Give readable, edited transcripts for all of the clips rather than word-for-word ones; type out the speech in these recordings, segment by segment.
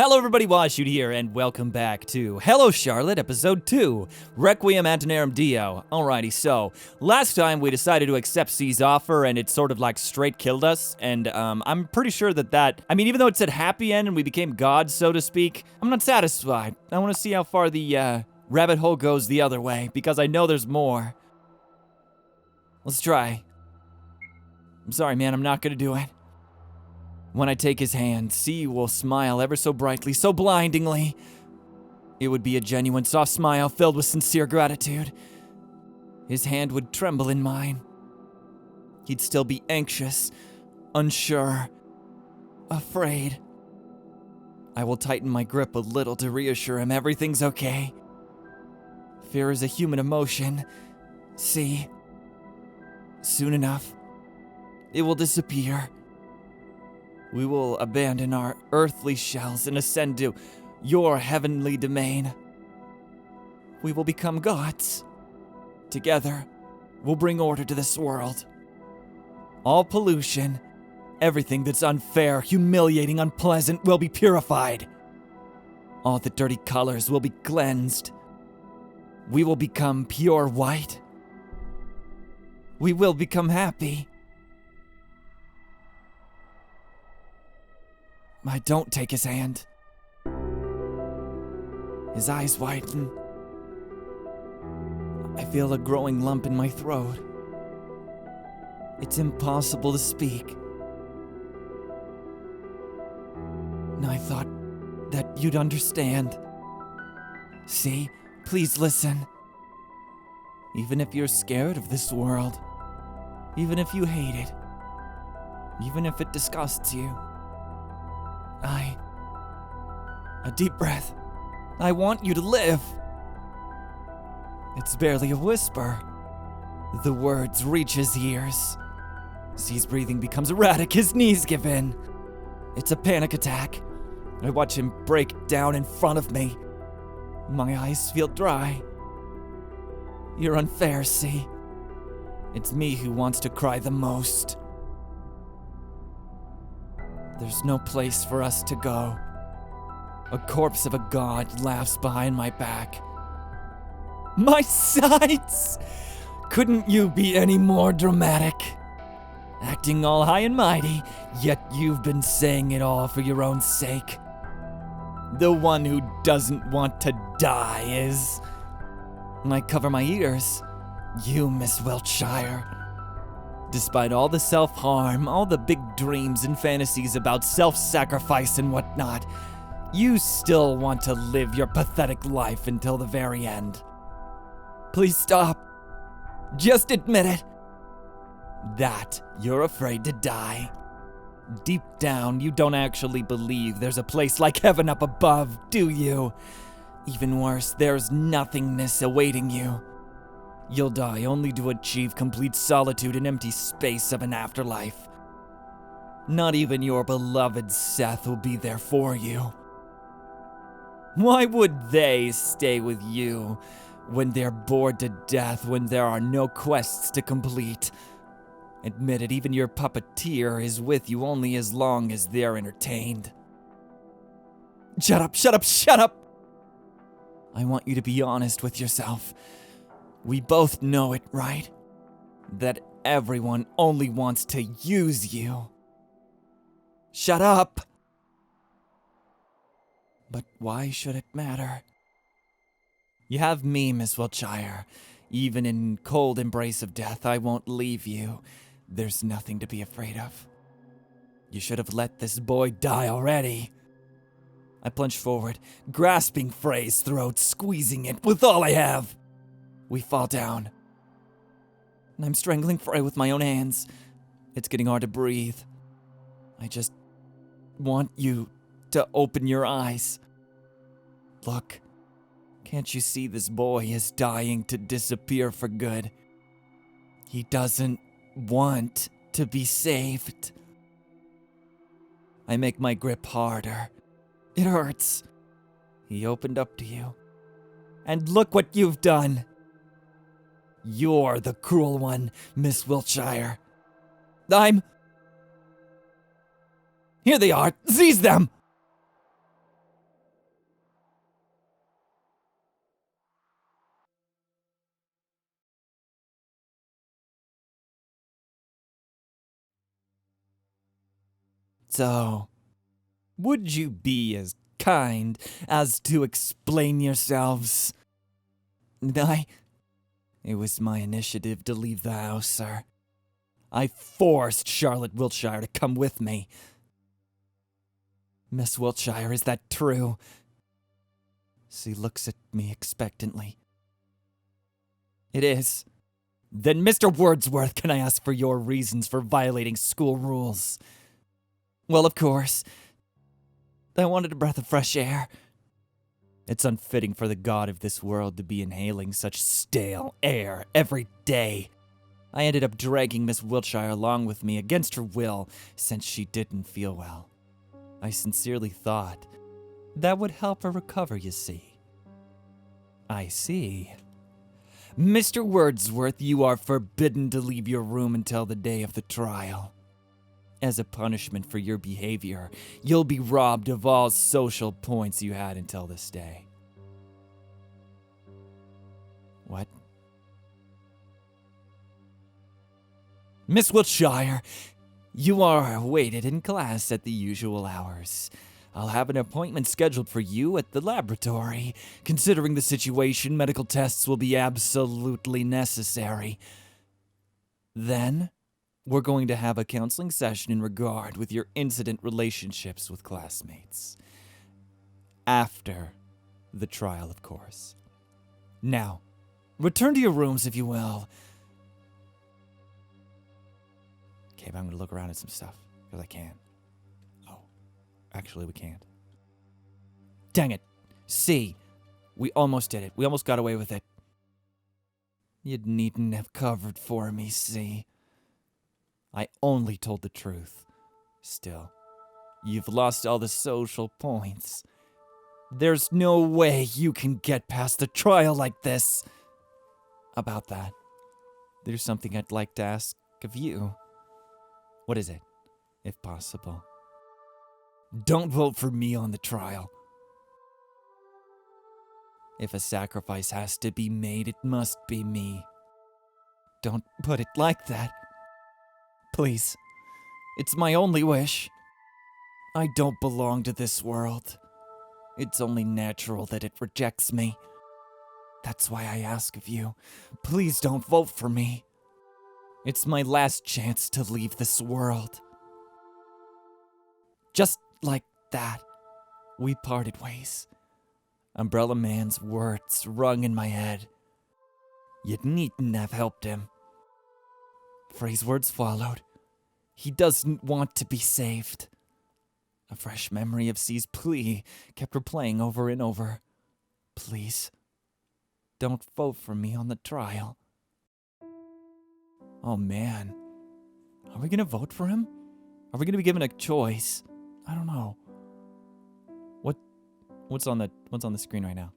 Hello everybody, Washoot here, and welcome back to Hello Charlotte, episode 2, Requiem Antenarum Dio. Alrighty, so, last time we decided to accept C's offer, and it sort of like straight killed us, and I'm pretty sure that, even though it said happy end and we became gods, so to speak, I'm not satisfied. I want to see how far the, rabbit hole goes the other way, because I know there's more. Let's try. I'm sorry, man, I'm not gonna do it. When I take his hand, C will smile ever so brightly, so blindingly. It would be a genuine soft smile filled with sincere gratitude. His hand would tremble in mine. He'd still be anxious, unsure, afraid. I will tighten my grip a little to reassure him everything's okay. Fear is a human emotion. C. Soon enough, it will disappear. We will abandon our earthly shells and ascend to your heavenly domain. We will become gods. Together, we'll bring order to this world. All pollution, everything that's unfair, humiliating, unpleasant will be purified. All the dirty colors will be cleansed. We will become pure white. We will become happy. I don't take his hand. His eyes widen. I feel a growing lump in my throat. It's impossible to speak. And I thought that you'd understand. See, please listen. Even if you're scared of this world, even if you hate it, even if it disgusts you, a deep breath. I want you to live. It's barely a whisper. The words reach his ears. C's breathing becomes erratic, his knees give in. It's a panic attack. I watch him break down in front of me. My eyes feel dry. You're unfair, C. It's me who wants to cry the most. There's no place for us to go. A corpse of a god laughs behind my back. My sights! Couldn't you be any more dramatic? Acting all high and mighty, yet you've been saying it all for your own sake. The one who doesn't want to die is... I cover my ears. You, Miss Wiltshire. Despite all the self-harm, all the big dreams and fantasies about self-sacrifice and whatnot, you still want to live your pathetic life until the very end. Please stop. Just admit it. That you're afraid to die. Deep down, you don't actually believe there's a place like heaven up above, do you? Even worse, there's nothingness awaiting you. You'll die only to achieve complete solitude and empty space of an afterlife. Not even your beloved Seth will be there for you. Why would they stay with you when they're bored to death, when there are no quests to complete? Admit it, even your puppeteer is with you only as long as they're entertained. Shut up, shut up, shut up! I want you to be honest with yourself. We both know it, right? That everyone only wants to use you. Shut up! But why should it matter? You have me, Miss Wiltshire. Even in cold embrace of death, I won't leave you. There's nothing to be afraid of. You should have let this boy die already. I plunge forward, grasping Frey's throat, squeezing it with all I have. We fall down. And I'm strangling Frey with my own hands. It's getting hard to breathe. I just want you to open your eyes. Look, can't you see this boy is dying to disappear for good? He doesn't want to be saved. I make my grip harder. It hurts. He opened up to you. And look what you've done. You're the cruel one, Miss Wiltshire. Here they are. Seize them! So, would you be as kind as to explain yourselves? It was my initiative to leave the house, sir. I forced Charlotte Wiltshire to come with me. Miss Wiltshire, is that true? She looks at me expectantly. It is. Then, Mr. Wordsworth, can I ask for your reasons for violating school rules? Well, of course. I wanted a breath of fresh air. It's unfitting for the god of this world to be inhaling such stale air every day. I ended up dragging Miss Wiltshire along with me against her will since she didn't feel well. I sincerely thought that would help her recover, you see. I see. Mr. Wordsworth, you are forbidden to leave your room until the day of the trial. As a punishment for your behavior, you'll be robbed of all social points you had until this day. What? Miss Wiltshire, you are awaited in class at the usual hours. I'll have an appointment scheduled for you at the laboratory. Considering the situation, medical tests will be absolutely necessary. Then, we're going to have a counseling session in regard with your incident relationships with classmates. After the trial, of course. Now, return to your rooms if you will. Okay, but I'm going to look around at some stuff, because I can. Oh, actually we can't. Dang it. See, we almost did it. We almost got away with it. You needn't have covered for me, see. I only told the truth. Still, you've lost all the social points. There's no way you can get past the trial like this. About that, there's something I'd like to ask of you. What is it, if possible? Don't vote for me on the trial. If a sacrifice has to be made, it must be me. Don't put it like that. Please. It's my only wish. I don't belong to this world. It's only natural that it rejects me. That's why I ask of you, please don't vote for me. It's my last chance to leave this world. Just like that, we parted ways. Umbrella Man's words rung in my head. You needn't have helped him. Frey's words followed. He doesn't want to be saved. A fresh memory of C's plea kept replaying over and over. Please, don't vote for me on the trial. Oh man, are we gonna vote for him? Are we gonna be given a choice? I don't know. What's on the screen right now?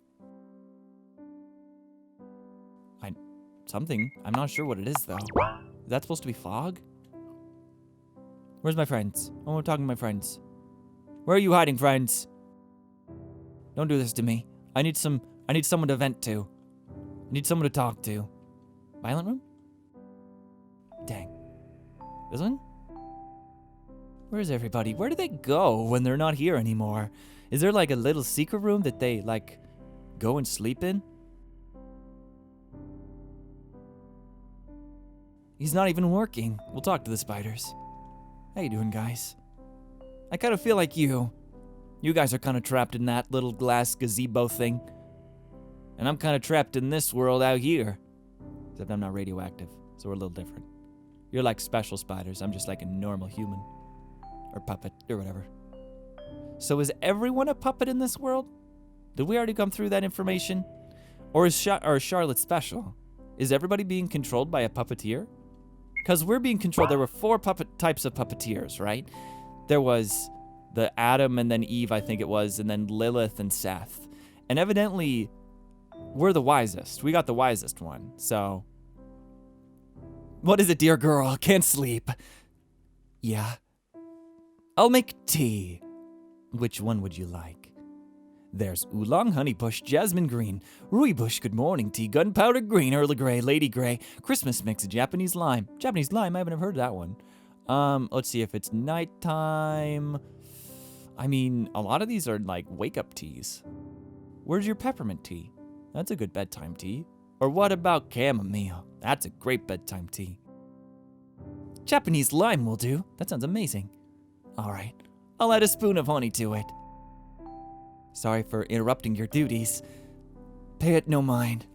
Something. I'm not sure what it is though. Is that supposed to be fog? Where's my friends? Oh, I'm talking to my friends. Where are you hiding, friends? Don't do this to me. I need someone to vent to. I need someone to talk to. Violent room? Dang. This one? Where's everybody? Where do they go when they're not here anymore? Is there like a little secret room that they like go and sleep in? He's not even working. We'll talk to the spiders. How you doing, guys? I kind of feel like you. You guys are kind of trapped in that little glass gazebo thing. And I'm kind of trapped in this world out here. Except I'm not radioactive, so we're a little different. You're like special spiders. I'm just like a normal human. Or puppet, or whatever. So is everyone a puppet in this world? Did we already come through that information? Or is Charlotte special? Is everybody being controlled by a puppeteer? Because we're being controlled. There were 4 types of puppeteers, right? There was the Adam and then Eve, I think it was, and then Lilith and Seth. And evidently, we're the wisest. We got the wisest one, so... What is it, dear girl? Can't sleep. Yeah. I'll make tea. Which one would you like? There's oolong, honeybush, jasmine green, rooibos, good morning tea, gunpowder green, Earl Grey, Lady Grey, Christmas mix, Japanese lime. Japanese lime? I haven't heard of that one. Let's see if it's nighttime. I mean, a lot of these are like wake-up teas. Where's your peppermint tea? That's a good bedtime tea. Or what about chamomile? That's a great bedtime tea. Japanese lime will do. That sounds amazing. All right, I'll add a spoon of honey to it. Sorry for interrupting your duties. Pay it no mind.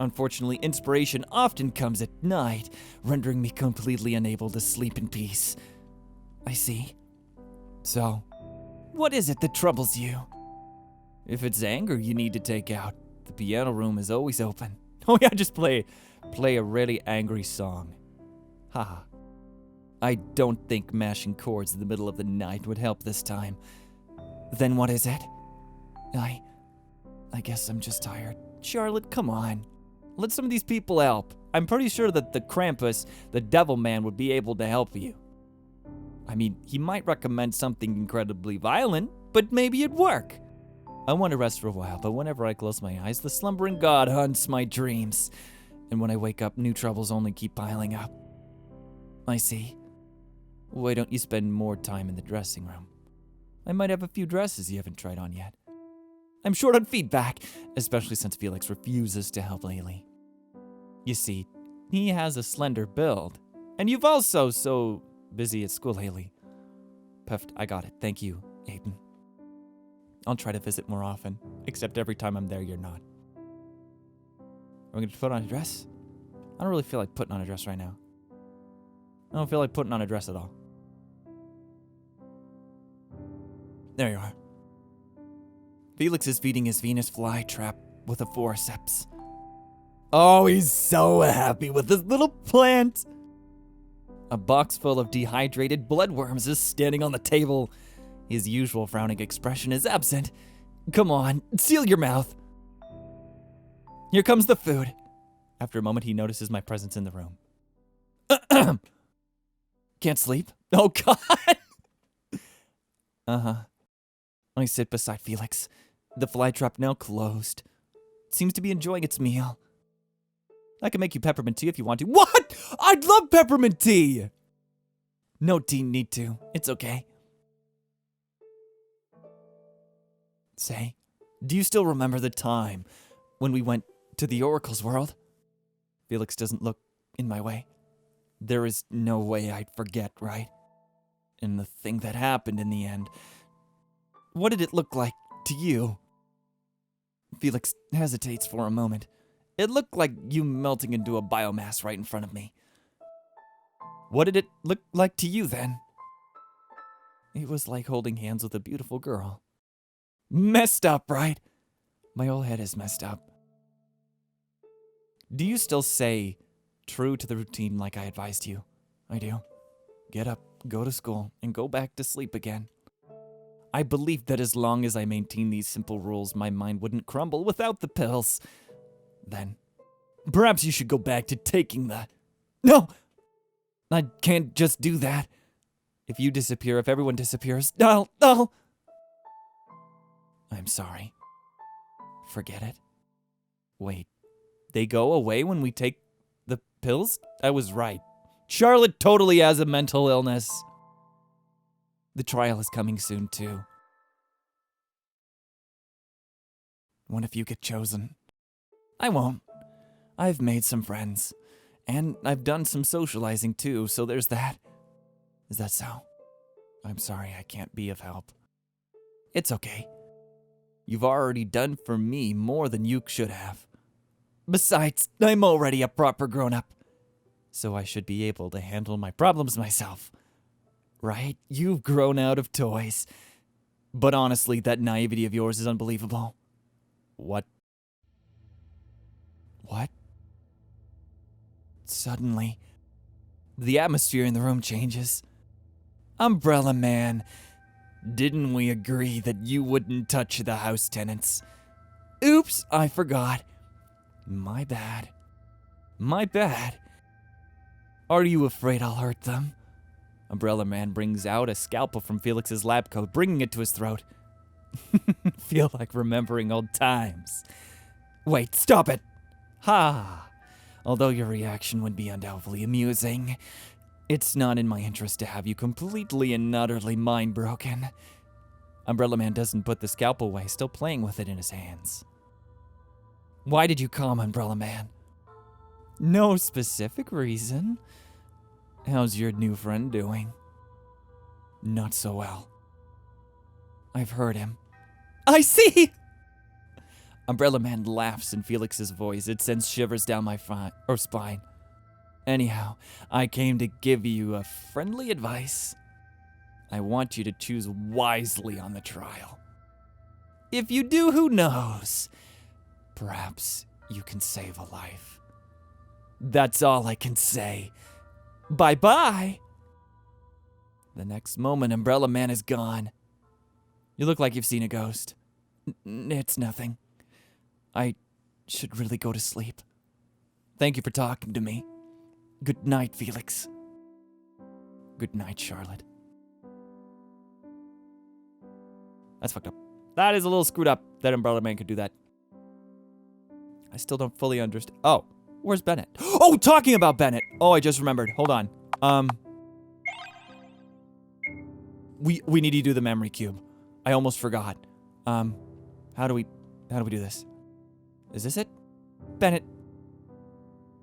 Unfortunately, inspiration often comes at night, rendering me completely unable to sleep in peace. I see. So, what is it that troubles you? If it's anger you need to take out, the piano room is always open. Oh yeah, just play a really angry song. Haha. I don't think mashing chords in the middle of the night would help this time. Then what is it? I guess I'm just tired. Charlotte, come on. Let some of these people help. I'm pretty sure that the Krampus, the devil man, would be able to help you. I mean, he might recommend something incredibly violent, but maybe it'd work. I want to rest for a while, but whenever I close my eyes, the slumbering god haunts my dreams. And when I wake up, new troubles only keep piling up. I see. Why don't you spend more time in the dressing room? I might have a few dresses you haven't tried on yet. I'm short on feedback, especially since Felix refuses to help lately. You see, he has a slender build, and you've also so busy at school lately. Peft, I got it. Thank you, Aiden. I'll try to visit more often, except every time I'm there, you're not. Are we going to put on a dress? I don't really feel like putting on a dress right now. I don't feel like putting on a dress at all. There you are. Felix is feeding his Venus flytrap with a forceps. Oh, he's so happy with this little plant. A box full of dehydrated bloodworms is standing on the table. His usual frowning expression is absent. Come on, seal your mouth. Here comes the food. After a moment, he notices my presence in the room. Can't sleep? Oh, God. Uh-huh. I sit beside Felix. The flytrap now closed. Seems to be enjoying its meal. I can make you peppermint tea if you want to. What? I'd love peppermint tea! No tea need to. It's okay. Say, do you still remember the time when we went to the Oracle's world? Felix doesn't look in my way. There is no way I'd forget, right? And the thing that happened in the end. What did it look like to you? Felix hesitates for a moment. It looked like you melting into a biomass right in front of me. What did it look like to you then? It was like holding hands with a beautiful girl. Messed up, right? My whole head is messed up. Do you still say true to the routine like I advised you? I do. Get up, go to school, and go back to sleep again. I believed that as long as I maintained these simple rules, my mind wouldn't crumble without the pills. Then, perhaps you should go back to taking the... No! I can't just do that. If you disappear, if everyone disappears, I'll... I'm sorry. Forget it. Wait, they go away when we take the pills? I was right. Charlotte totally has a mental illness. The trial is coming soon, too. What if you get chosen? I won't. I've made some friends. And I've done some socializing, too, so there's that. Is that so? I'm sorry I can't be of help. It's okay. You've already done for me more than you should have. Besides, I'm already a proper grown-up. So I should be able to handle my problems myself. Right? You've grown out of toys. But honestly, that naivety of yours is unbelievable. What? What? Suddenly, the atmosphere in the room changes. Umbrella Man, didn't we agree that you wouldn't touch the house tenants? Oops, I forgot. My bad. My bad. Are you afraid I'll hurt them? Umbrella Man brings out a scalpel from Felix's lab coat, bringing it to his throat. Feel like remembering old times. Wait, stop it! Ha! Although your reaction would be undoubtedly amusing, It's not in my interest to have you completely and utterly mind-broken. Umbrella Man doesn't put the scalpel away, still playing with it in his hands. Why did you come, Umbrella Man? No specific reason. How's your new friend doing? Not so well. I've heard him. I see! Umbrella Man laughs in Felix's voice. It sends shivers down my spine. Anyhow, I came to give you a friendly advice. I want you to choose wisely on the trial. If you do, who knows? Perhaps you can save a life. That's all I can say. Bye-bye. The next moment, Umbrella Man is gone. You look like you've seen a ghost. It's nothing. I should really go to sleep. Thank you for talking to me. Good night, Felix. Good night, Charlotte. That's fucked up. That is a little screwed up that Umbrella Man could do that. I still don't fully understand. Oh, where's Bennett? Oh, talking about Bennett. Oh, I just remembered. Hold on. We need to do the memory cube. I almost forgot. How do we do this? Is this it? Bennett,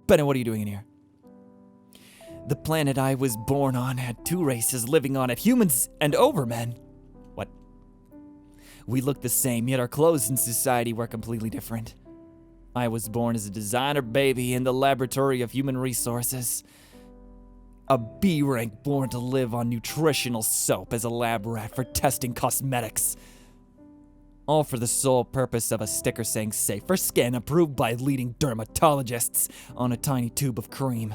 what are you doing in here? The planet I was born on had two races living on it, humans and overmen. What? We looked the same, yet our clothes and society were completely different. I was born as a designer baby in the laboratory of human resources. A B rank born to live on nutritional soap as a lab rat for testing cosmetics. All for the sole purpose of a sticker saying safe for skin approved by leading dermatologists on a tiny tube of cream.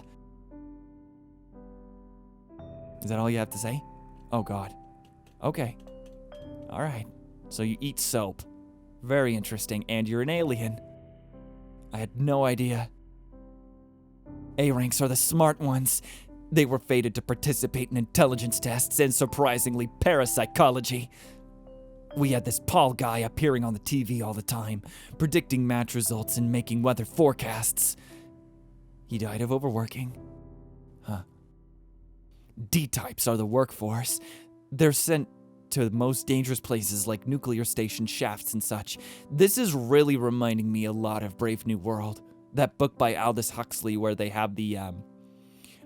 Is that all you have to say? Oh God. Okay. Alright. So you eat soap. Very interesting. And you're an alien. I had no idea. A-ranks are the smart ones. They were fated to participate in intelligence tests and, surprisingly, parapsychology. We had this Paul guy appearing on the TV all the time, predicting match results and making weather forecasts. He died of overworking. Huh. D-types are the workforce. They're sent to the most dangerous places like nuclear station shafts and such. This is really reminding me a lot of Brave New World. That book by Aldous Huxley where they have the,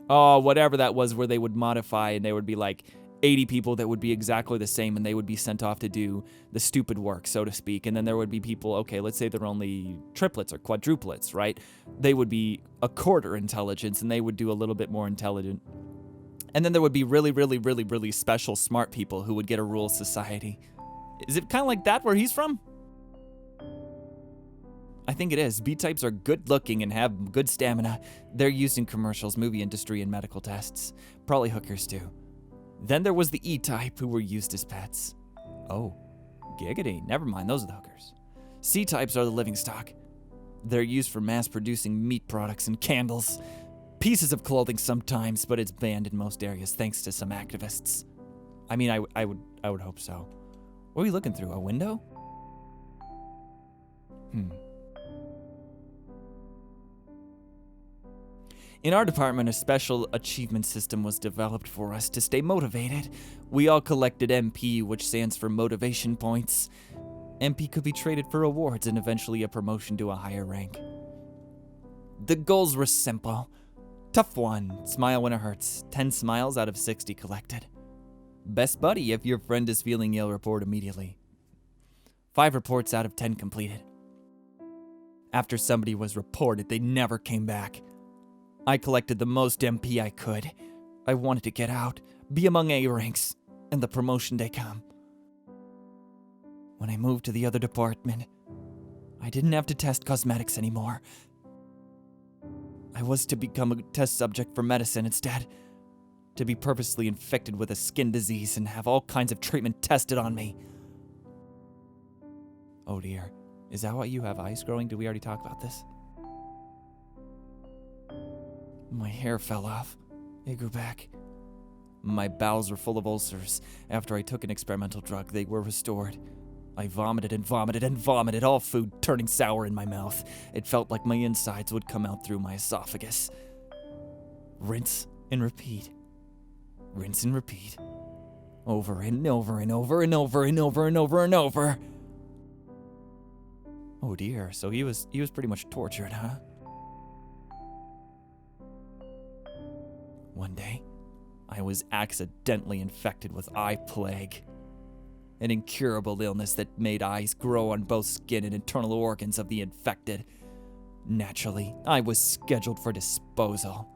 whatever that was, where they would modify and they would be like 80 people that would be exactly the same and they would be sent off to do the stupid work, so to speak. And then there would be people, okay, let's say they're only triplets or quadruplets, right? They would be a quarter intelligence and they would do a little bit more intelligent. And then there would be really, really, really, really special smart people who would get a rule society. Is it kind of like that where he's from? I think it is. B-types are good looking and have good stamina. They're used in commercials, movie industry, and medical tests. Probably hookers too. Then there was the E-type who were used as pets. Oh, giggity. Never mind, those are the hookers. C-types are the living stock. They're used for mass-producing meat products and candles. Pieces of clothing sometimes, but it's banned in most areas thanks to some activists. I mean, I would hope so. What are we looking through? A window? In our department, a special achievement system was developed for us to stay motivated. We all collected MP, which stands for motivation points. MP could be traded for rewards and eventually a promotion to a higher rank. The goals were simple. Tough one, smile when it hurts. 10 smiles out of 60 collected. Best buddy, if your friend is feeling ill, report immediately. 5 reports out of 10 completed. After somebody was reported, they never came back. I collected the most MP I could. I wanted to get out, be among A ranks, and the promotion day come. When I moved to the other department, I didn't have to test cosmetics anymore. I was to become a test subject for medicine instead, to be purposely infected with a skin disease and have all kinds of treatment tested on me. Oh dear, is that why you have eyes growing? Did we already talk about this? My hair fell off. It grew back. My bowels were full of ulcers. After I took an experimental drug, they were restored. I vomited and vomited and vomited, all food turning sour in my mouth. It felt like my insides would come out through my esophagus. Rinse and repeat. Rinse and repeat. Over and over and over and over and over and over and over. Oh dear, so he was pretty much tortured, huh? One day, I was accidentally infected with eye plague, an incurable illness that made eyes grow on both skin and internal organs of the infected. Naturally, I was scheduled for disposal.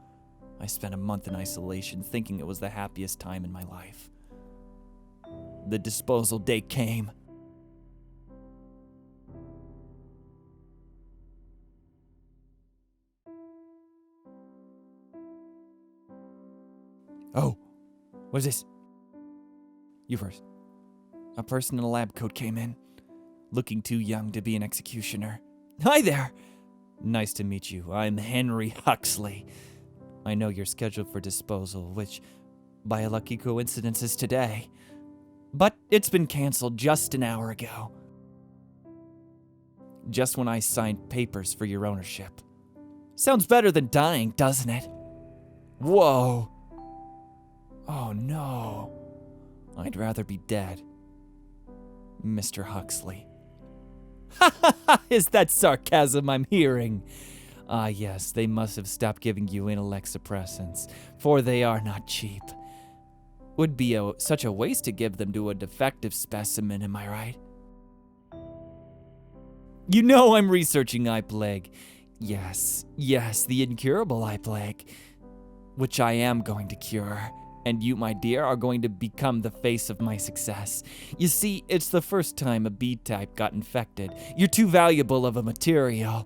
I spent a month in isolation, thinking it was the happiest time in my life. The disposal day came. Oh, what is this? You first. A person in a lab coat came in, looking too young to be an executioner. Hi there! Nice to meet you. I'm Henry Huxley. I know you're scheduled for disposal, which, by a lucky coincidence, is today. But it's been canceled just an hour ago. Just when I signed papers for your ownership. Sounds better than dying, doesn't it? Whoa. Oh no. I'd rather be dead. Mr. Huxley. Ha ha ha! Is that sarcasm I'm hearing? Ah yes, they must have stopped giving you intellect suppressants, for they are not cheap. Would be such a waste to give them to a defective specimen, am I right? You know I'm researching eye plague. Yes, the incurable eye plague, which I am going to cure. And you, my dear, are going to become the face of my success. You see, it's the first time a B-type got infected. You're too valuable of a material.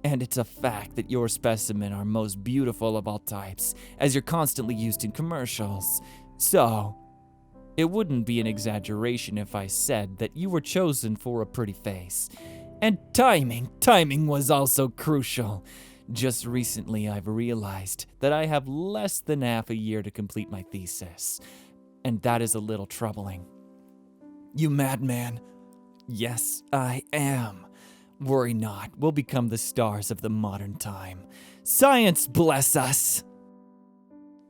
And it's a fact that your specimen are most beautiful of all types, as you're constantly used in commercials. So, it wouldn't be an exaggeration if I said that you were chosen for a pretty face. And timing was also crucial. Just recently, I've realized that I have less than half a year to complete my thesis, and that is a little troubling. You madman. Yes, I am. Worry not, we'll become the stars of the modern time. Science bless us!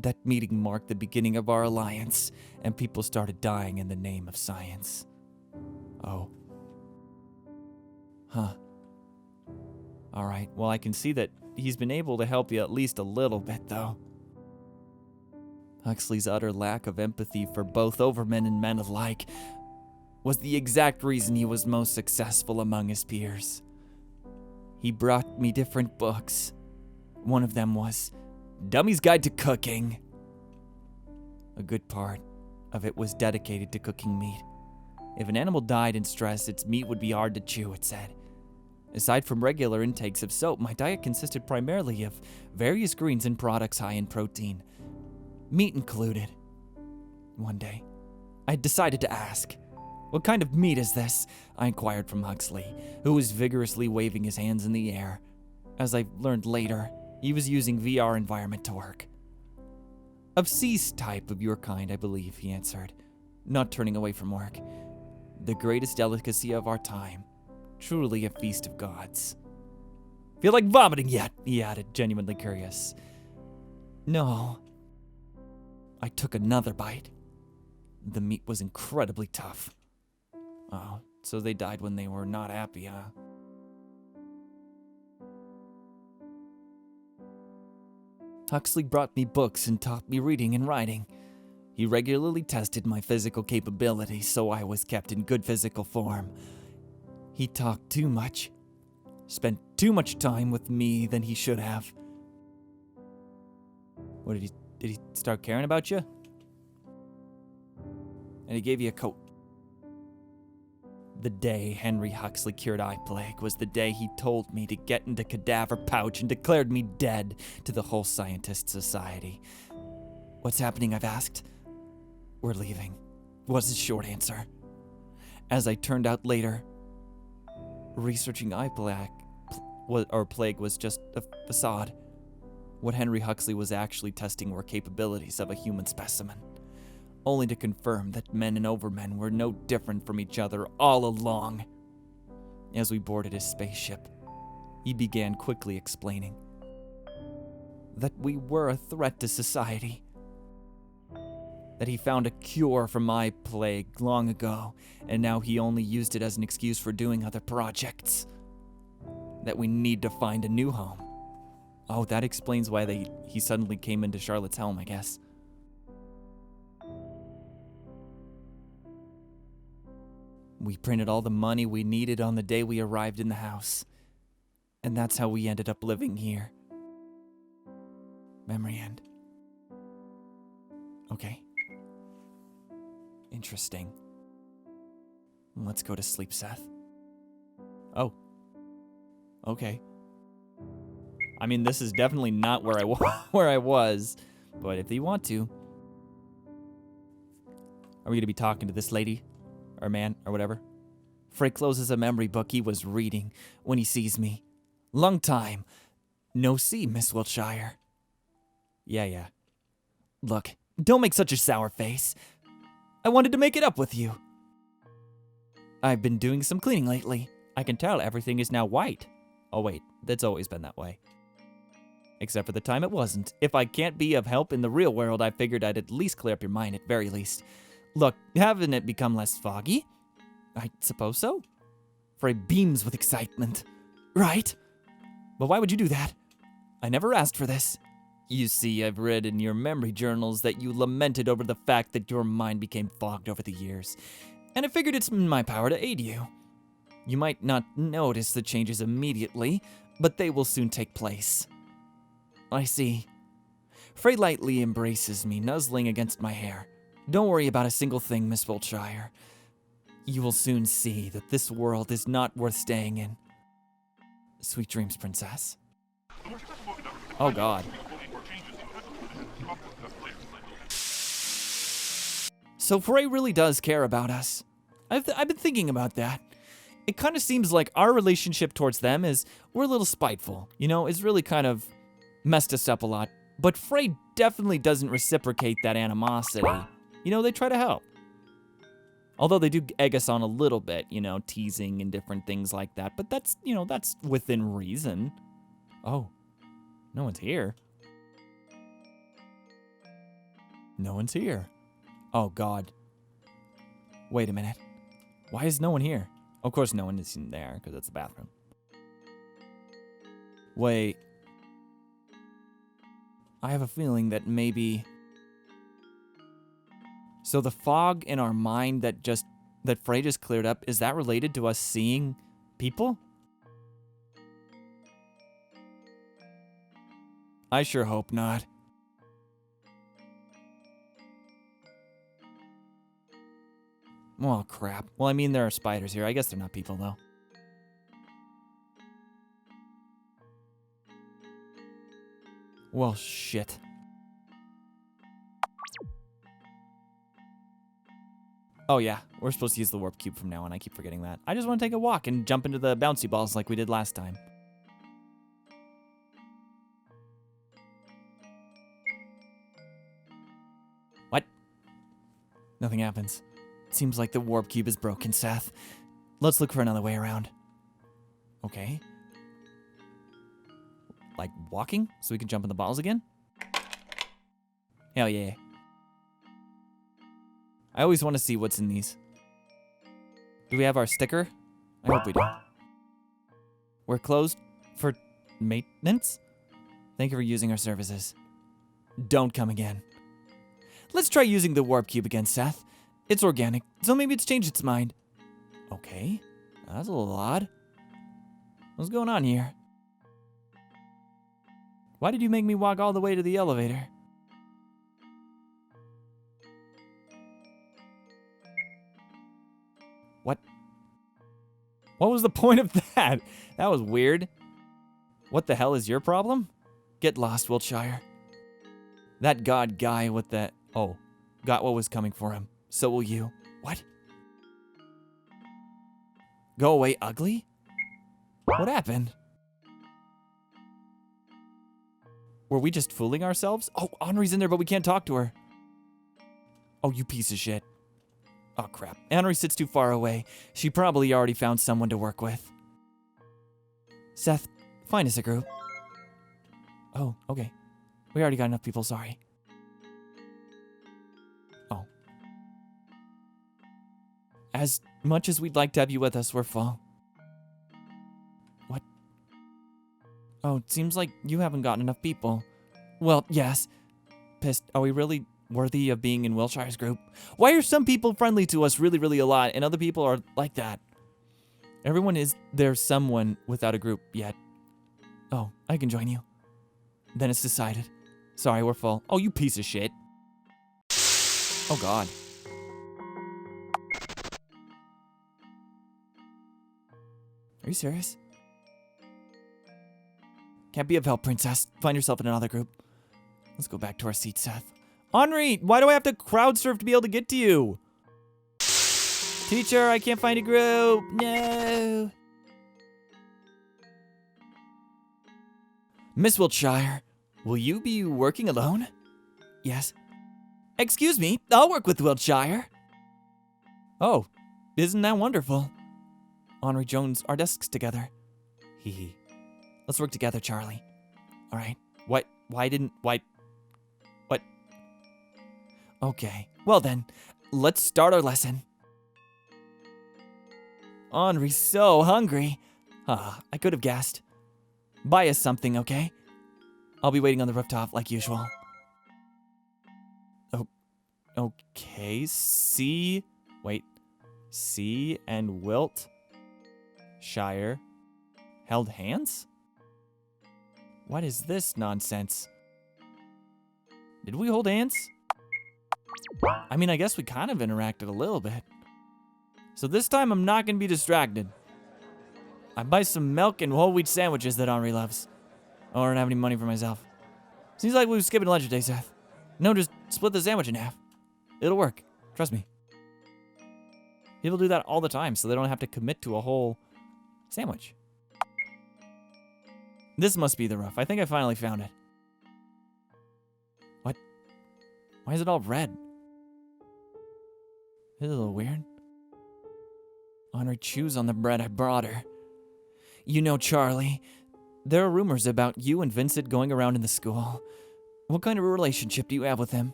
That meeting marked the beginning of our alliance, and people started dying in the name of science. Oh. Huh. Alright, well I can see that he's been able to help you at least a little bit, though. Huxley's utter lack of empathy for both overmen and men alike was the exact reason he was most successful among his peers. He brought me different books. One of them was Dummy's Guide to Cooking. A good part of it was dedicated to cooking meat. If an animal died in stress, its meat would be hard to chew, it said. Aside from regular intakes of soap, my diet consisted primarily of various greens and products high in protein, meat included. One day, I decided to ask, "What kind of meat is this?" I inquired from Huxley, who was vigorously waving his hands in the air. As I learned later, he was using VR environment to work. "Of C's type of your kind, I believe," he answered, not turning away from work. "The greatest delicacy of our time. Truly a feast of gods." "Feel like vomiting yet?" he added, genuinely curious. No. I took another bite. The meat was incredibly tough. Oh, so they died when they were not happy, huh? Huxley brought me books and taught me reading and writing. He regularly tested my physical capabilities, so I was kept in good physical form. He talked too much, spent too much time with me than he should have. What, did he start caring about you? And he gave you a coat. The day Henry Huxley cured eye plague was the day he told me to get into cadaver pouch and declared me dead to the whole scientist society. "What's happening?" I've asked. "We're leaving," was his short answer. As I turned out later, researching eye plague was just a facade. What Henry Huxley was actually testing were capabilities of a human specimen, only to confirm that men and overmen were no different from each other all along. As we boarded his spaceship, he began quickly explaining that we were a threat to society. That he found a cure for my plague long ago, and now he only used it as an excuse for doing other projects. That we need to find a new home. Oh, that explains why he suddenly came into Charlotte's home, I guess. We printed all the money we needed on the day we arrived in the house. And that's how we ended up living here. Memory end. Okay. Interesting. Let's go to sleep, Seth. Oh. Okay. I mean, this is definitely not where I was, but if you want to. Are we gonna be talking to this lady? Or man, or whatever? Frey closes a memory book he was reading when he sees me. Long time. No see, Miss Wiltshire. Yeah. Look, don't make such a sour face. I wanted to make it up with you. I've been doing some cleaning lately. I can tell everything is now white. Oh wait, that's always been that way. Except for the time it wasn't. If I can't be of help in the real world, I figured I'd at least clear up your mind at very least. Look, haven't it become less foggy? I suppose so. Frey beams with excitement. Right? But why would you do that? I never asked for this. You see, I've read in your memory journals that you lamented over the fact that your mind became fogged over the years, and I figured it's in my power to aid you. You might not notice the changes immediately, but they will soon take place. I see. Frey lightly embraces me, nuzzling against my hair. Don't worry about a single thing, Miss Wiltshire. You will soon see that this world is not worth staying in. Sweet dreams, princess. Oh God. So Frey really does care about us. I've been thinking about that. It kind of seems like our relationship towards them is we're a little spiteful. You know, it's really kind of messed us up a lot. But Frey definitely doesn't reciprocate that animosity. You know, they try to help. Although they do egg us on a little bit, you know, teasing and different things like that. But that's, you know, that's within reason. Oh, no one's here. No one's here. Oh, God. Wait a minute. Why is no one here? Of course no one is in there, because that's the bathroom. Wait. I have a feeling that maybe... So the fog in our mind that Frey just cleared up, is that related to us seeing people? I sure hope not. Oh, crap. Well, I mean, there are spiders here. I guess they're not people, though. Well, shit. Oh, yeah. We're supposed to use the warp cube from now on. I keep forgetting that. I just want to take a walk and jump into the bouncy balls like we did last time. What? Nothing happens. Seems like the warp cube is broken, Seth. Let's look for another way around. Okay. Like walking? So we can jump in the balls again? Hell yeah. I always want to see what's in these. Do we have our sticker? I hope we do. We're closed for maintenance? Thank you for using our services. Don't come again. Let's try using the warp cube again, Seth. It's organic, so maybe it's changed its mind. Okay, that's a little odd. What's going on here? Why did you make me walk all the way to the elevator? What? What was the point of that? That was weird. What the hell is your problem? Get lost, Wiltshire. That god guy with the... Oh, got what was coming for him. So will you. What? Go away, ugly? What happened? Were we just fooling ourselves? Oh, Henri's in there, but we can't talk to her. Oh, you piece of shit. Oh, crap. Henri sits too far away. She probably already found someone to work with. Seth, find us a group. Oh, okay. We already got enough people, sorry. As much as we'd like to have you with us, we're full. What? Oh, it seems like you haven't gotten enough people. Well, yes. Pissed, are we really worthy of being in Wilshire's group? Why are some people friendly to us really, really a lot, and other people are like that? Everyone is there's someone without a group yet. Oh, I can join you. Then it's decided. Sorry, we're full. Oh, you piece of shit. Oh, God. Are you serious? Can't be of help, princess. Find yourself in another group. Let's go back to our seat, Seth. Henri, why do I have to crowd surf to be able to get to you? Teacher, I can't find a group. No. Miss Wiltshire, will you be working alone? Yes. Excuse me, I'll work with Wiltshire. Oh, isn't that wonderful? Henri Jones, our desks together. Hee hee. Let's work together, Charlie. All right. What? What? Okay. Well then, let's start our lesson. Henri's so hungry. I could have guessed. Buy us something, okay? I'll be waiting on the rooftop like usual. Oh, okay. C and Wilt Shire held hands? What is this nonsense? Did we hold hands? I mean, I guess we kind of interacted a little bit. So this time I'm not gonna be distracted. I buy some milk and whole wheat sandwiches that Henri loves. Oh, I don't have any money for myself. Seems like we were skipping lunch today, Seth. No, just split the sandwich in half. It'll work. Trust me. People do that all the time, so they don't have to commit to a whole sandwich. This must be the roof. I think I finally found it. What? Why is it all red? This is a little weird. Henri chews on the bread I brought her. You know, Charlie, there are rumors about you and Vincent going around in the school. What kind of a relationship do you have with him?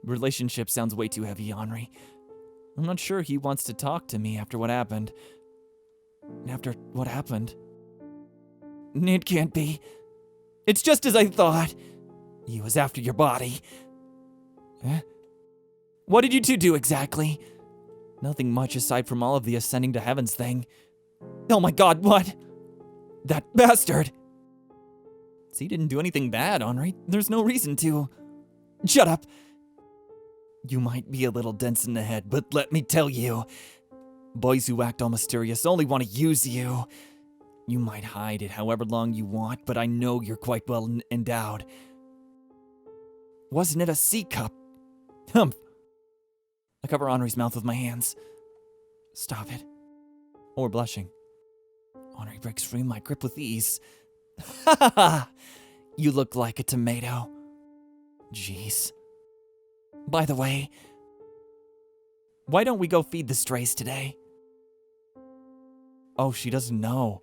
Relationship sounds way too heavy, Henri. I'm not sure he wants to talk to me after what happened. After what happened? It can't be. It's just as I thought. He was after your body. Huh? What did you two do exactly? Nothing much aside from all of the ascending to heavens thing. Oh my god, what? That bastard! See, he didn't do anything bad, Henri. There's no reason to. Shut up! You might be a little dense in the head, but let me tell you, boys who act all mysterious only want to use you. You might hide it however long you want, but I know you're quite well endowed. Wasn't it a C cup? Humph. I cover Henri's mouth with my hands. Stop it. Or blushing. Henri breaks free my grip with ease. Ha ha ha! You look like a tomato. Jeez. By the way, why don't we go feed the strays today? Oh, she doesn't know.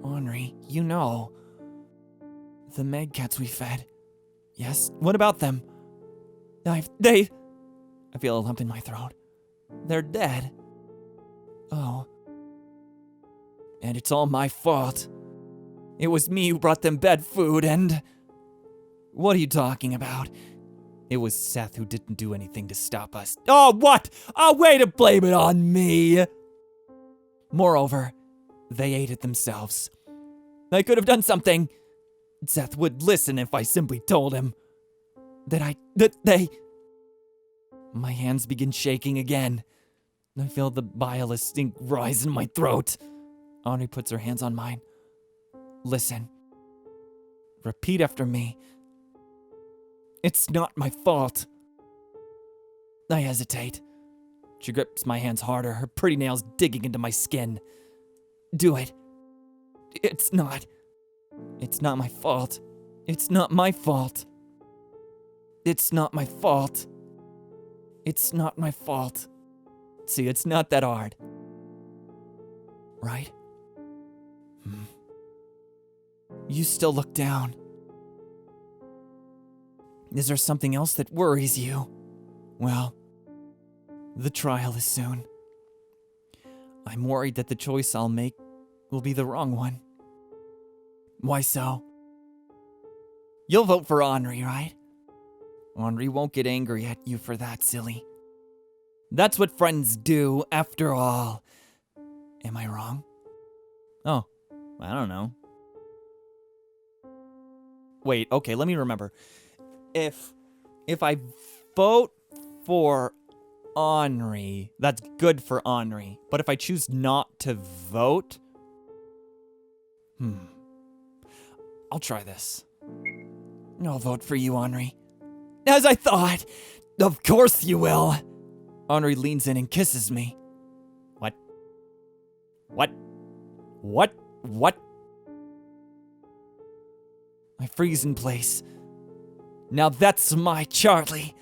Henri, you know. The magcats we fed. Yes, what about them? I feel a lump in my throat. They're dead. Oh. And it's all my fault. It was me who brought them bed food and... What are you talking about? It was Seth who didn't do anything to stop us. Oh, what? A way to blame it on me! Moreover, they ate it themselves. I could have done something. Seth would listen if I simply told him. My hands begin shaking again. I feel the bilious stink rise in my throat. Henri puts her hands on mine. Listen. Repeat after me. It's not my fault. I hesitate. She grips my hands harder, her pretty nails digging into my skin. Do it. It's not my fault. It's not my fault. It's not my fault. It's not my fault. See, it's not that hard. Right? You still look down. Is there something else that worries you? Well, the trial is soon. I'm worried that the choice I'll make will be the wrong one. Why so? You'll vote for Henri, right? Henri won't get angry at you for that, silly. That's what friends do, after all. Am I wrong? Oh, I don't know. Wait, okay, let me remember. If I vote for Henri, that's good for Henri. But if I choose not to vote, I'll try this. I'll vote for you, Henri. As I thought! Of course you will! Henri leans in and kisses me. What? I freeze in place. Now that's my Charlie.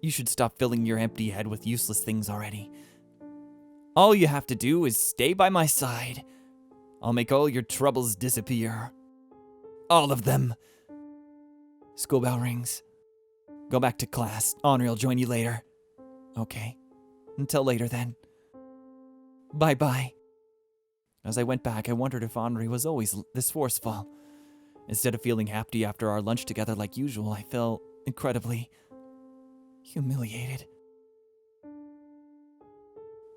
You should stop filling your empty head with useless things already. All you have to do is stay by my side. I'll make all your troubles disappear. All of them. School bell rings. Go back to class. Henri will join you later. Okay. Until later then. Bye-bye. As I went back, I wondered if Henri was always this forceful. Instead of feeling happy after our lunch together like usual, I felt incredibly humiliated.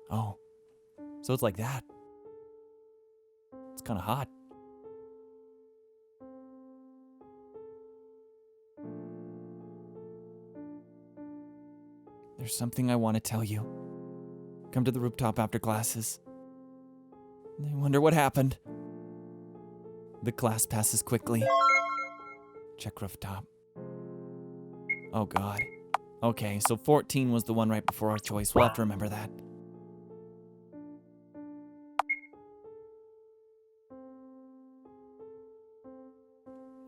Oh, so it's like that. It's kind of hot. There's something I want to tell you. Come to the rooftop after classes. I wonder what happened. The class passes quickly. Check rooftop. Oh god. Okay, so 14 was the one right before our choice. We'll have to remember that.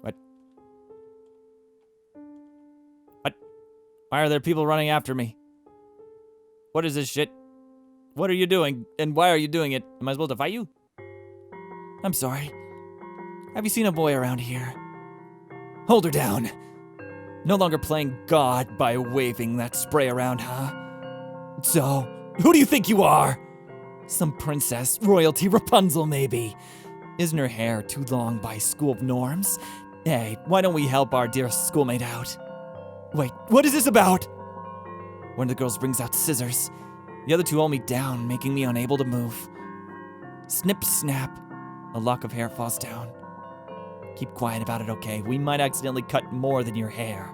What? Why are there people running after me? What is this shit? What are you doing? And why are you doing it? Am I supposed to fight you? I'm sorry. Have you seen a boy around here? Hold her down. No longer playing God by waving that spray around, huh? So, who do you think you are? Some princess, royalty, Rapunzel maybe. Isn't her hair too long by school norms? Hey, why don't we help our dear schoolmate out? Wait, what is this about? One of the girls brings out scissors. The other two hold me down, making me unable to move. Snip, snap. A lock of hair falls down. Keep quiet about it, okay? We might accidentally cut more than your hair.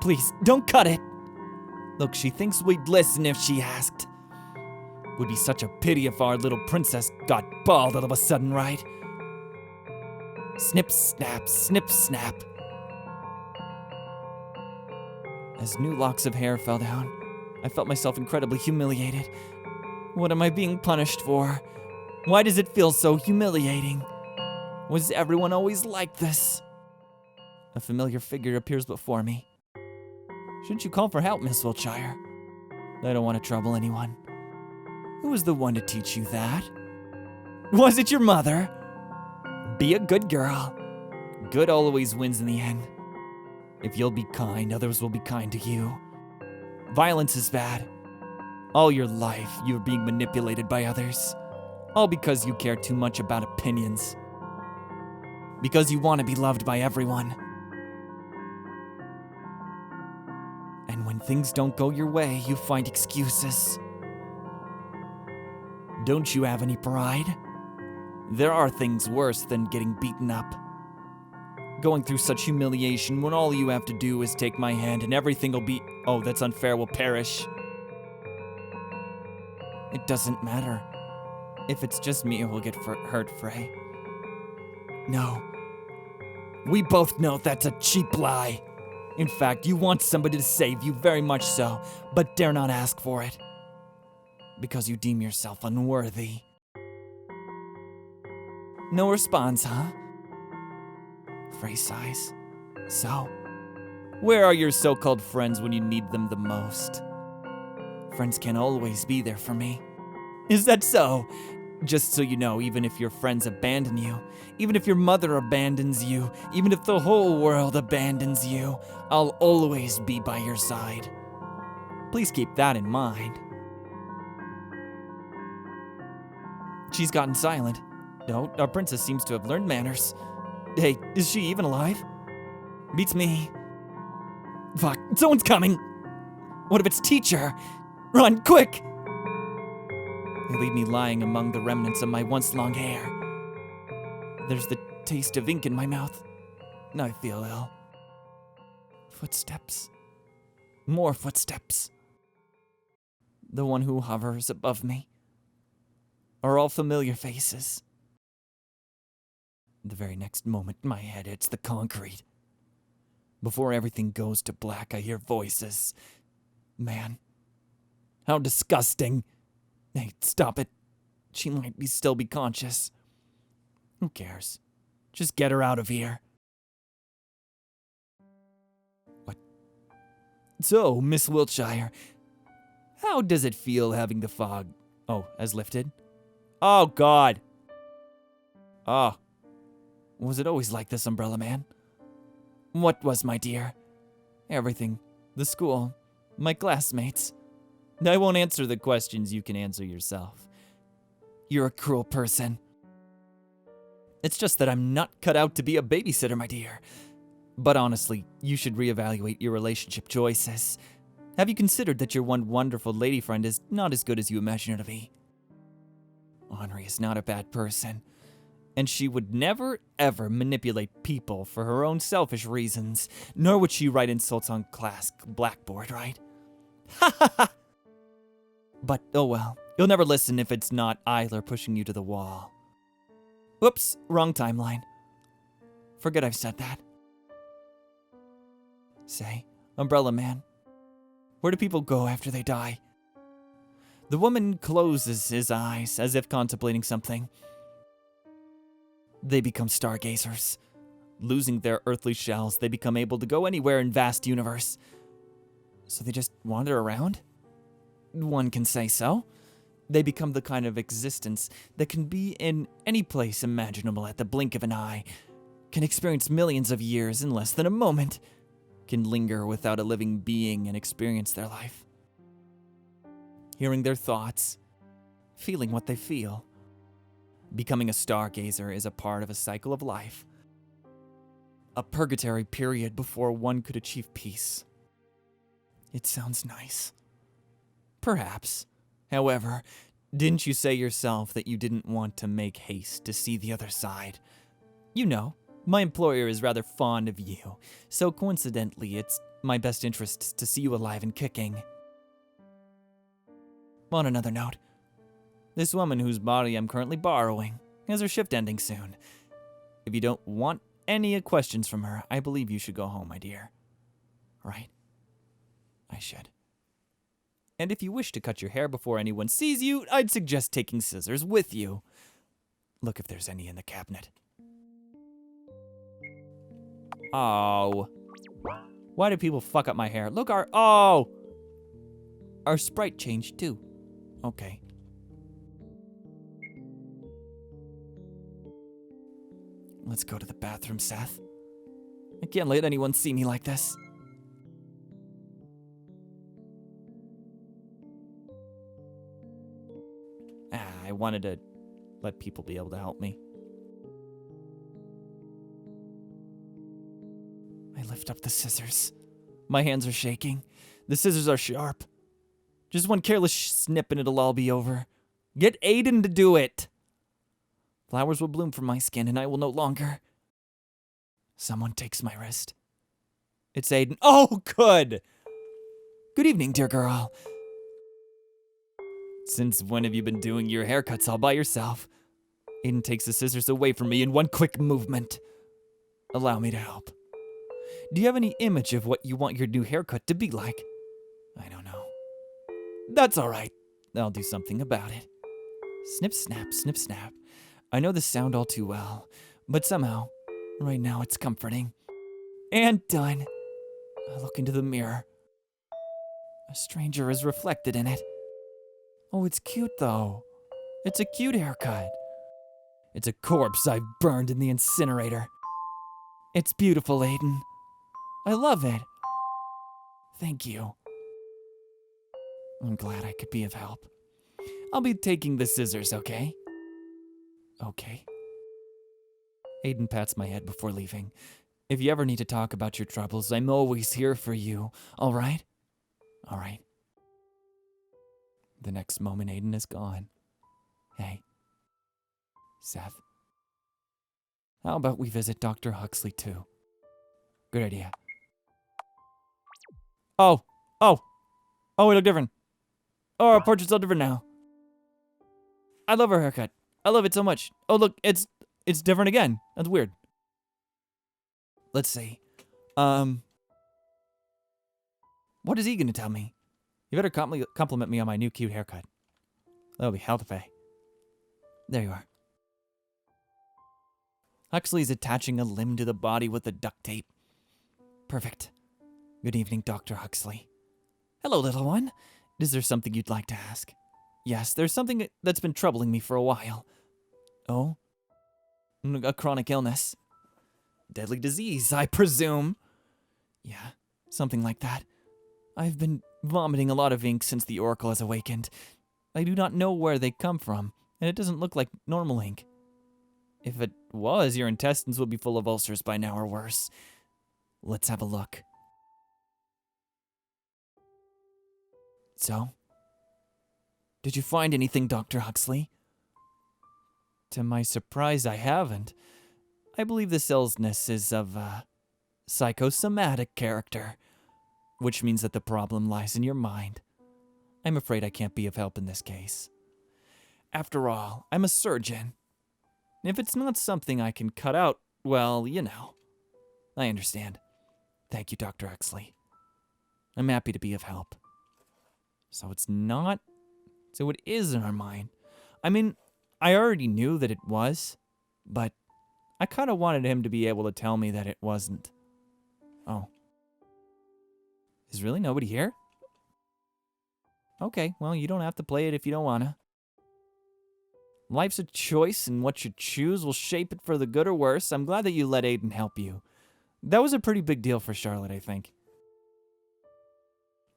Please, don't cut it. Look, she thinks we'd listen if she asked. Would be such a pity if our little princess got bald all of a sudden, right? Snip, snap, snip, snap. As new locks of hair fell down, I felt myself incredibly humiliated. What am I being punished for? Why does it feel so humiliating? Was everyone always like this? A familiar figure appears before me. Shouldn't you call for help, Miss Wiltshire? I don't want to trouble anyone. Who was the one to teach you that? Was it your mother? Be a good girl. Good always wins in the end. If you'll be kind, others will be kind to you. Violence is bad. All your life, you're being manipulated by others. All because you care too much about opinions. Because you want to be loved by everyone. And when things don't go your way, you find excuses. Don't you have any pride? There are things worse than getting beaten up. Going through such humiliation when all you have to do is take my hand and everything will be, oh, that's unfair, will perish. It doesn't matter. If it's just me who will get hurt, Frey. No. We both know that's a cheap lie. In fact, you want somebody to save you, very much so, but dare not ask for it. Because you deem yourself unworthy. No response, huh? Frey sighs. So, where are your so-called friends when you need them the most? Friends can't always be there for me. Is that so? Just so you know, even if your friends abandon you, even if your mother abandons you, even if the whole world abandons you, I'll always be by your side. Please keep that in mind. She's gotten silent. No, our princess seems to have learned manners. Hey, is she even alive? Beats me. Fuck, someone's coming! What if it's teacher? Run, quick! They leave me lying among the remnants of my once long hair. There's the taste of ink in my mouth. I feel ill. Footsteps. More footsteps. The one who hovers above me. Are all familiar faces. The very next moment, my head hits the concrete. Before everything goes to black, I hear voices. Man, how disgusting. Hey, stop it. She might still be conscious. Who cares? Just get her out of here. What? So, Miss Wiltshire, how does it feel having the fog, has lifted? Oh, God. Oh. Was it always like this, Umbrella Man? What was, my dear? Everything. The school. My classmates. I won't answer the questions you can answer yourself. You're a cruel person. It's just that I'm not cut out to be a babysitter, my dear. But honestly, you should reevaluate your relationship choices. Have you considered that your one wonderful lady friend is not as good as you imagine her to be? Henri is not a bad person. And she would never, ever manipulate people for her own selfish reasons, nor would she write insults on class blackboard, right? Ha ha ha! But, oh well, you'll never listen if it's not Eiler pushing you to the wall. Whoops, wrong timeline. Forget I've said that. Say, Umbrella Man, where do people go after they die? The woman closes his eyes as if contemplating something. They become stargazers. Losing their earthly shells, they become able to go anywhere in vast universe. So they just wander around? One can say so. They become the kind of existence that can be in any place imaginable at the blink of an eye, can experience millions of years in less than a moment, can linger without a living being and experience their life. Hearing their thoughts, feeling what they feel. Becoming a stargazer is a part of a cycle of life. A purgatory period before one could achieve peace. It sounds nice. Perhaps. However, didn't you say yourself that you didn't want to make haste to see the other side? You know, my employer is rather fond of you, so coincidentally, it's my best interest to see you alive and kicking. On another note, this woman whose body I'm currently borrowing has her shift ending soon. If you don't want any questions from her, I believe you should go home, my dear. Right? I should. And if you wish to cut your hair before anyone sees you, I'd suggest taking scissors with you. Look if there's any in the cabinet. Oh. Why do people fuck up my hair? Look, our sprite changed too. Okay. Let's go to the bathroom, Seth. I can't let anyone see me like this. I wanted to let people be able to help me. I lift up the scissors. My hands are shaking. The scissors are sharp. Just one careless snip and it'll all be over. Get Aiden to do it. Flowers will bloom from my skin and I will no longer. Someone takes my wrist. It's Aiden. Oh, good. Good evening, dear girl. Since when have you been doing your haircuts all by yourself? Aiden takes the scissors away from me in one quick movement. Allow me to help. Do you have any image of what you want your new haircut to be like? I don't know. That's all right. I'll do something about it. Snip, snap, snip, snap. I know this sound all too well, but somehow, right now it's comforting. And done. I look into the mirror. A stranger is reflected in it. Oh, it's cute though. It's a cute haircut. It's a corpse I've burned in the incinerator. It's beautiful, Aiden. I love it. Thank you. I'm glad I could be of help. I'll be taking the scissors, okay? Okay. Aiden pats my head before leaving. If you ever need to talk about your troubles, I'm always here for you. All right? All right. The next moment, Aiden is gone. Hey, Seth. How about we visit Dr. Huxley too? Good idea. Oh, we look different. Oh, our portrait's all different now. I love her haircut. I love it so much. Oh, look, it's different again. That's weird. Let's see. What is he gonna tell me? You better compliment me on my new cute haircut. That'll be hell to pay. There you are. Huxley's attaching a limb to the body with the duct tape. Perfect. Good evening, Dr. Huxley. Hello, little one. Is there something you'd like to ask? Yes, there's something that's been troubling me for a while. Oh? A chronic illness. Deadly disease, I presume. Yeah, something like that. I've been vomiting a lot of ink since the Oracle has awakened. I do not know where they come from, and it doesn't look like normal ink. If it was, your intestines would be full of ulcers by now or worse. Let's have a look. So? Did you find anything, Dr. Huxley? To my surprise, I haven't. I believe this illness is of a psychosomatic character, which means that the problem lies in your mind. I'm afraid I can't be of help in this case. After all, I'm a surgeon. If it's not something I can cut out, well, you know. I understand. Thank you, Dr. Huxley. I'm happy to be of help. So it's not... So it is in our mind. I mean, I already knew that it was, but I kind of wanted him to be able to tell me that it wasn't. Oh. Is really nobody here? Okay, well, you don't have to play it if you don't wanna. Life's a choice, and what you choose will shape it for the good or worse. I'm glad that you let Aiden help you. That was a pretty big deal for Charlotte, I think.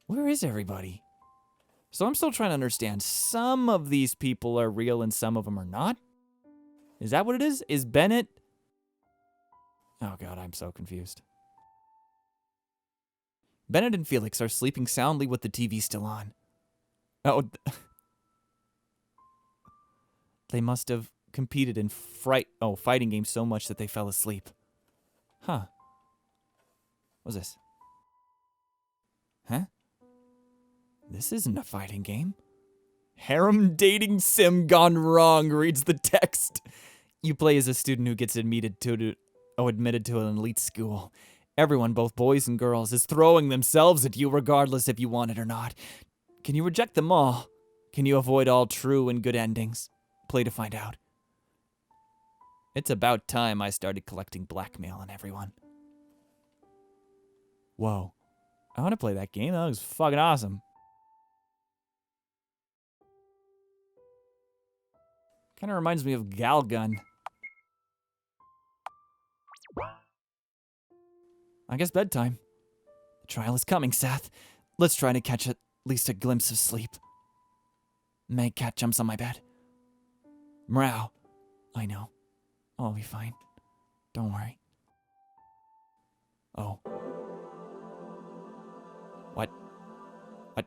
Where is everybody? So I'm still trying to understand. Some of these people are real and some of them are not? Is that what it is? Is Bennett... Oh god, I'm so confused. Bennett and Felix are sleeping soundly with the TV still on. Oh... They must have competed in fighting games so much that they fell asleep. Huh. What's this? Huh? This isn't a fighting game. Harem dating sim gone wrong, reads the text. You play as a student who gets admitted to an elite school. Everyone, both boys and girls, is throwing themselves at you regardless if you want it or not. Can you reject them all? Can you avoid all true and good endings? Play to find out. It's about time I started collecting blackmail on everyone. Whoa. I want to play that game. That was fucking awesome. Kind of reminds me of Galgun. I guess bedtime. The trial is coming, Seth. Let's try to catch at least a glimpse of sleep. Meg Cat jumps on my bed. Meow. I know. I'll be fine. Don't worry. Oh. What? I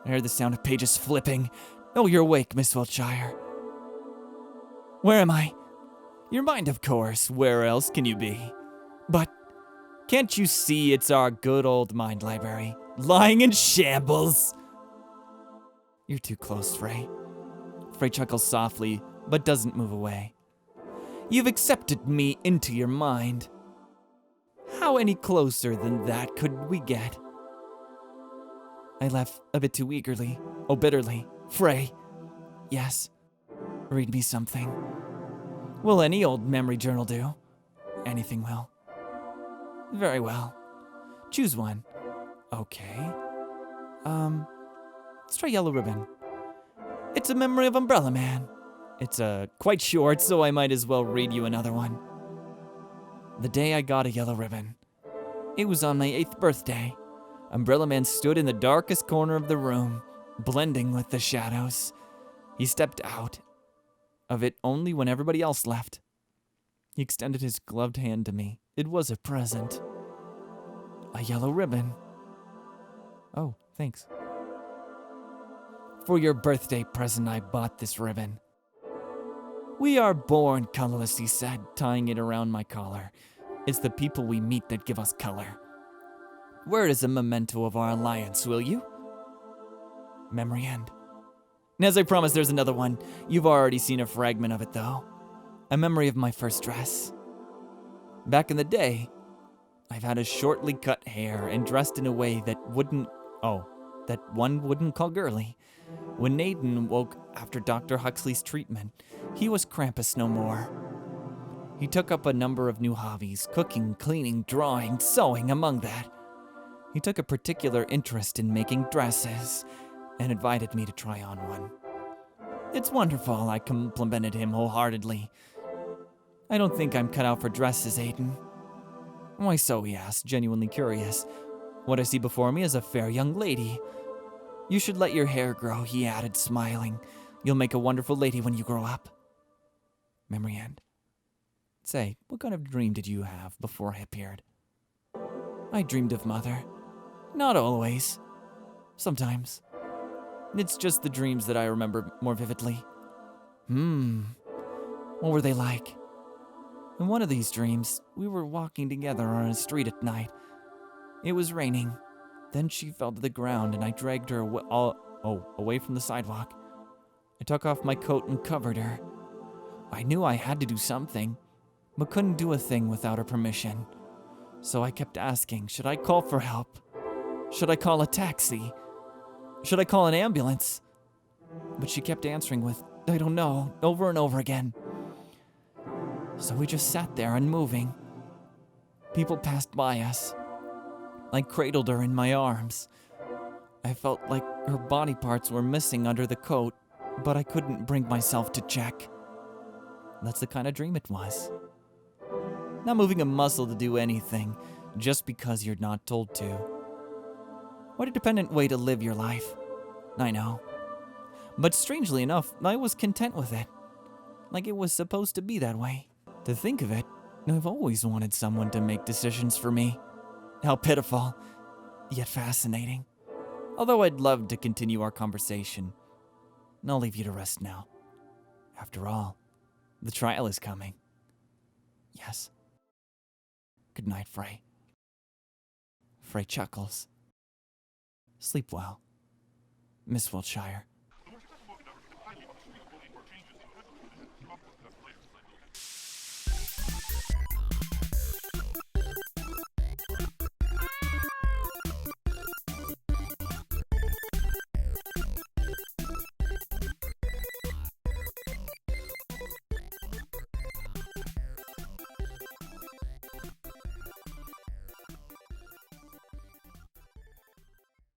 heard the sound of pages flipping. Oh, you're awake, Miss Wiltshire. Where am I? Your mind, of course. Where else can you be? But can't you see it's our good old mind library? Lying in shambles. You're too close, Frey. Frey chuckles softly, but doesn't move away. You've accepted me into your mind. How any closer than that could we get? I laugh a bit too eagerly. Oh, bitterly. Frey. Yes. Read me something. Will any old memory journal do? Anything will. Very well. Choose one. Okay. Let's try Yellow Ribbon. It's a memory of Umbrella Man. It's quite short, so I might as well read you another one. The day I got a yellow ribbon. It was on my 8th birthday. Umbrella Man stood in the darkest corner of the room, blending with the shadows. He stepped out, of it only when everybody else left. He extended his gloved hand to me. It was a present. A yellow ribbon. Oh, thanks. For your birthday present, I bought this ribbon. We are born colorless, he said, tying it around my collar. It's the people we meet that give us color. Wear it as a memento of our alliance, will you? Memory end. And as I promised, there's another one. You've already seen a fragment of it, though. A memory of my first dress. Back in the day, I've had a shortly cut hair and dressed in a way that one wouldn't call girly. When Naden woke after Dr. Huxley's treatment, he was Krampus no more. He took up a number of new hobbies, cooking, cleaning, drawing, sewing among that. He took a particular interest in making dresses and invited me to try on one. It's wonderful, I complimented him wholeheartedly. I don't think I'm cut out for dresses, Aiden. Why so, he asked, genuinely curious. What I see before me is a fair young lady. You should let your hair grow, he added, smiling. You'll make a wonderful lady when you grow up. Memory end. Say, what kind of dream did you have before I appeared? I dreamed of Mother. Not always. Sometimes. It's just the dreams that I remember more vividly. What were they like? In one of these dreams, we were walking together on a street at night. It was raining. Then she fell to the ground and I dragged her away from the sidewalk. I took off my coat and covered her. I knew I had to do something, but couldn't do a thing without her permission. So I kept asking, should I call for help? Should I call a taxi? Should I call an ambulance? But she kept answering with, I don't know, over and over again. So we just sat there unmoving. People passed by us. I cradled her in my arms. I felt like her body parts were missing under the coat, but I couldn't bring myself to check. That's the kind of dream it was. Not moving a muscle to do anything, just because you're not told to. What a dependent way to live your life. I know. But strangely enough, I was content with it. Like it was supposed to be that way. To think of it, I've always wanted someone to make decisions for me. How pitiful, yet fascinating. Although I'd love to continue our conversation. I'll leave you to rest now. After all, the trial is coming. Yes. Good night, Frey. Frey chuckles. Sleep well, Miss Wiltshire.